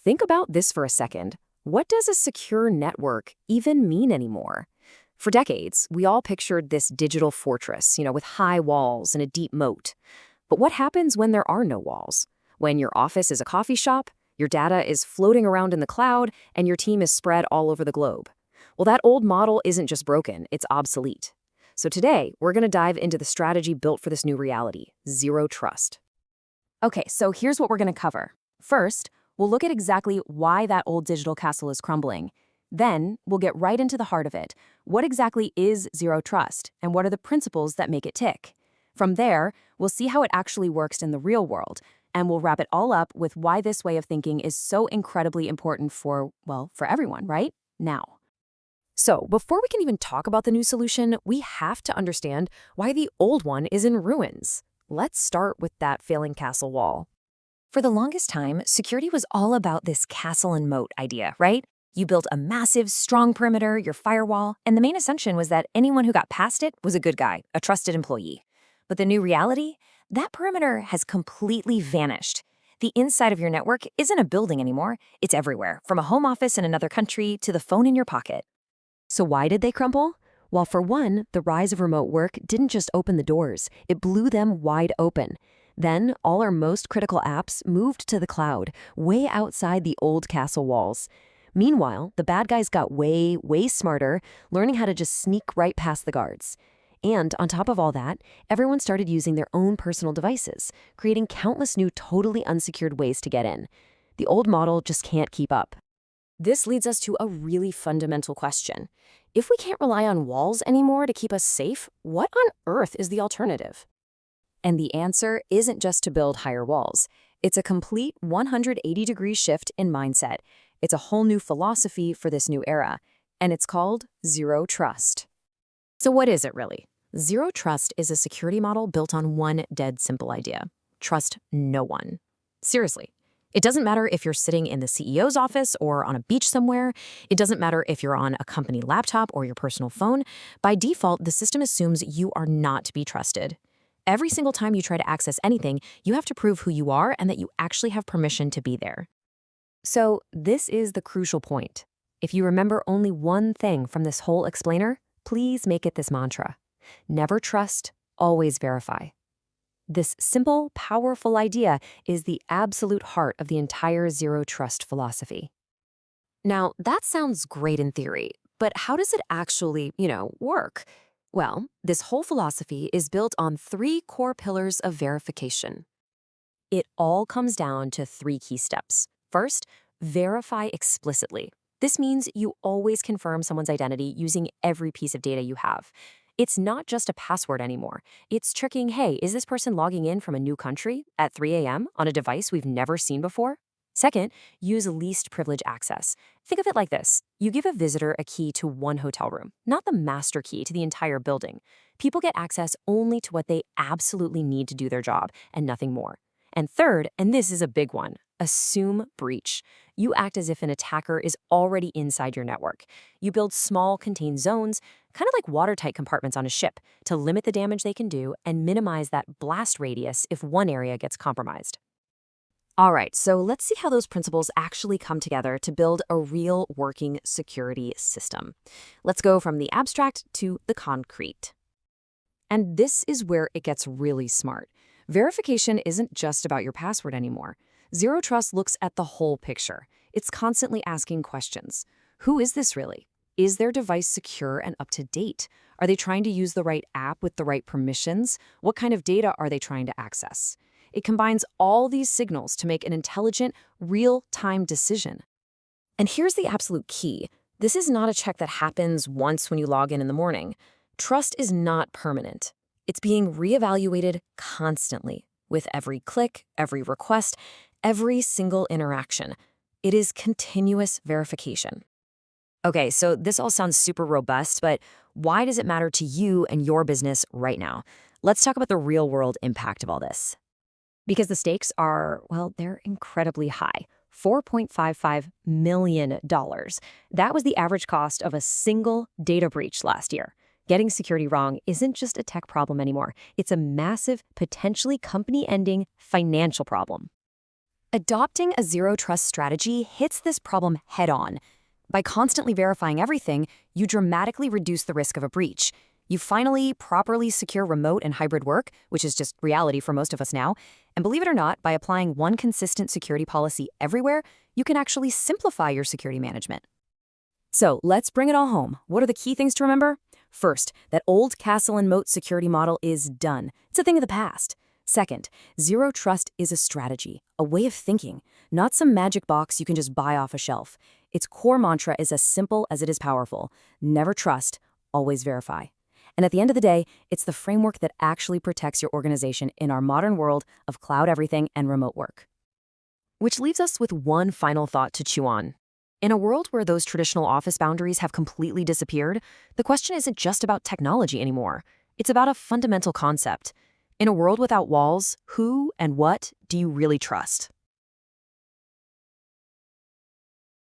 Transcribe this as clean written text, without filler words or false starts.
Think about this for a second. What does a secure network even mean anymore? For decades, we all pictured this digital fortress, with high walls and a deep moat. But what happens when there are no walls? When your office is a coffee shop, your data is floating around in the cloud, and your team is spread all over the globe? Well, that old model isn't just broken, it's obsolete. So today, we're going to dive into the strategy built for this new reality, zero trust. Okay, so here's what we're going to cover. First, we'll look at exactly why that old digital castle is crumbling. Then, we'll get right into the heart of it. What exactly is zero trust, and what are the principles that make it tick? From there, we'll see how it actually works in the real world, and we'll wrap it all up with why this way of thinking is so incredibly important for everyone, right? Now. So, before we can even talk about the new solution, we have to understand why the old one is in ruins. Let's start with that failing castle wall. For the longest time, security was all about this castle-and-moat idea, right? You built a massive, strong perimeter, your firewall, and the main assumption was that anyone who got past it was a good guy, a trusted employee. But the new reality? That perimeter has completely vanished. The inside of your network isn't a building anymore. It's everywhere, from a home office in another country to the phone in your pocket. So why did they crumble? Well, for one, the rise of remote work didn't just open the doors, it blew them wide open. Then, all our most critical apps moved to the cloud, way outside the old castle walls. Meanwhile, the bad guys got way smarter, learning how to just sneak right past the guards. And on top of all that, everyone started using their own personal devices, creating countless new totally unsecured ways to get in. The old model just can't keep up. This leads us to a really fundamental question. If we can't rely on walls anymore to keep us safe, what on earth is the alternative? And the answer isn't just to build higher walls. It's a complete 180-degree shift in mindset. It's a whole new philosophy for this new era, and it's called zero trust. So what is it really? Zero trust is a security model built on one dead simple idea. Trust no one. Seriously. It doesn't matter if you're sitting in the CEO's office or on a beach somewhere. It doesn't matter if you're on a company laptop or your personal phone. By default, the system assumes you are not to be trusted. Every single time you try to access anything, you have to prove who you are and that you actually have permission to be there. So this is the crucial point. If you remember only one thing from this whole explainer, please make it this mantra. Never trust, always verify. This simple, powerful idea is the absolute heart of the entire zero trust philosophy. Now, that sounds great in theory, but how does it actually, work? Well, this whole philosophy is built on 3 core pillars of verification. It all comes down to 3 key steps. First, verify explicitly. This means you always confirm someone's identity using every piece of data you have. It's not just a password anymore. It's checking, hey, is this person logging in from a new country at 3 a.m. on a device we've never seen before? Second, use least privilege access. Think of it like this. You give a visitor a key to one hotel room, not the master key to the entire building. People get access only to what they absolutely need to do their job and nothing more. And third, and this is a big one, assume breach. You act as if an attacker is already inside your network. You build small, contained zones, kind of like watertight compartments on a ship, to limit the damage they can do and minimize that blast radius if one area gets compromised. All right, so let's see how those principles actually come together to build a real working security system. Let's go from the abstract to the concrete. And this is where it gets really smart. Verification isn't just about your password anymore. Zero Trust looks at the whole picture. It's constantly asking questions. Who is this really? Is their device secure and up to date? Are they trying to use the right app with the right permissions? What kind of data are they trying to access? It combines all these signals to make an intelligent, real-time decision. And here's the absolute key. This is not a check that happens once when you log in the morning. Trust is not permanent. It's being reevaluated constantly, with every click, every request, every single interaction. It is continuous verification. Okay, so this all sounds super robust, but why does it matter to you and your business right now? Let's talk about the real-world impact of all this. Because the stakes are, they're incredibly high. $4.55 million. That was the average cost of a single data breach last year. Getting security wrong isn't just a tech problem anymore. It's a massive, potentially company-ending financial problem. Adopting a zero-trust strategy hits this problem head-on. By constantly verifying everything, you dramatically reduce the risk of a breach. You finally properly secure remote and hybrid work, which is just reality for most of us now. And believe it or not, by applying one consistent security policy everywhere, you can actually simplify your security management. So let's bring it all home. What are the key things to remember? First, that old castle-and-moat security model is done. It's a thing of the past. Second, zero trust is a strategy, a way of thinking, not some magic box you can just buy off a shelf. Its core mantra is as simple as it is powerful. Never trust, always verify. And at the end of the day, it's the framework that actually protects your organization in our modern world of cloud everything and remote work. Which leaves us with one final thought to chew on. In a world where those traditional office boundaries have completely disappeared, the question isn't just about technology anymore. It's about a fundamental concept. In a world without walls, who and what do you really trust?